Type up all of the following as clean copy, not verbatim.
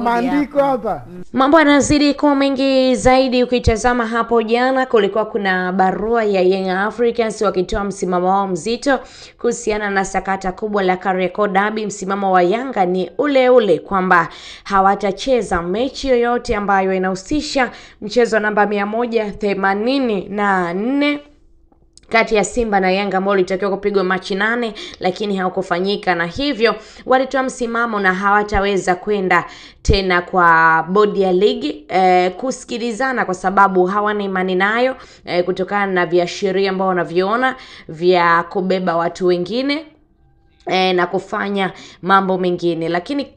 maandiko hapa. Mambo yanazidi kuwa mengi zaidi. Ukitazama hapo jana kulikuwa kuna barua ya Young Africans wakitoa msimamo wao mzito kuhusiana na sakata kubwa la Kariakoo Derby. Msimamo wa Yanga ni ule ule kwamba hawatacheza mechi yoyote ambayo inahusisha mchezo namba 184 kati ya Simba na Yanga ambao ilitakiwa kupigwa Machi 8 lakini haukufanyika, na hivyo walitoa msimamo na hawataweza kwenda tena kwa bodi ya ligi kusikilizana, kwa sababu hawana imani nayo kutokana na viashiria ambao wanaviona vya kubeba watu wengine na kufanya mambo mengine. Lakini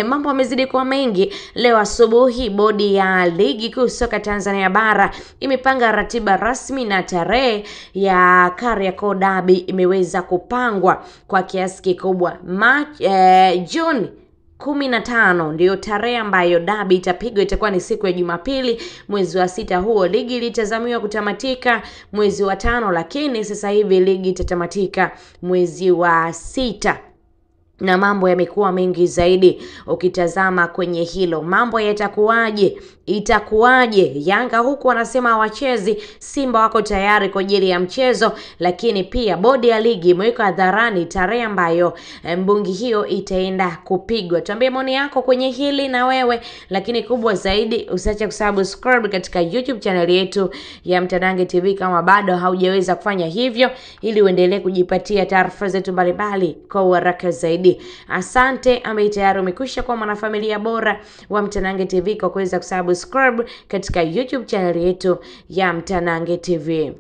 mambo yamezidi kuwa mengi. Leo asubuhi bodi ya ligi kuu soka Tanzania bara imepanga ratiba rasmi na tarehe ya Kariakoo Derby imeweza kupangwa kwa kiasi kikubwa. Juni 15 ndio tarehe ambayo derby itapigwa. Itakuwa ni siku ya Jumapili mwezi wa 6 huo. Ligi ilitazamiwa kutamatika mwezi wa 5, lakini sasa hivi ligi itatamatika mwezi wa 6. Na mambo yamekuwa mengi zaidi. Ukitazama kwenye hilo, mambo yatakuwaje? Itakuwaje? Yanga huku wanasema hawachezi, Simba wako tayari kwa ajili ya mchezo, lakini pia bodi ya ligi imeweka hadharani tarehe ambayo mbungi hiyo itaenda kupigwa. Tuambie maoni yako kwenye hili na wewe, lakini kubwa zaidi usiache kusubscribe katika YouTube channel yetu ya Mtanange TV kama bado haujaweza kufanya hivyo, ili uendelee kujipatia taarifa zetu mbalimbali kwa haraka zaidi. Asante ambaye tayari umekwisha kwa mwanafamilia bora wa Mtanange TV kwa kuweza kusubscribe katika YouTube channel yetu ya Mtanange TV.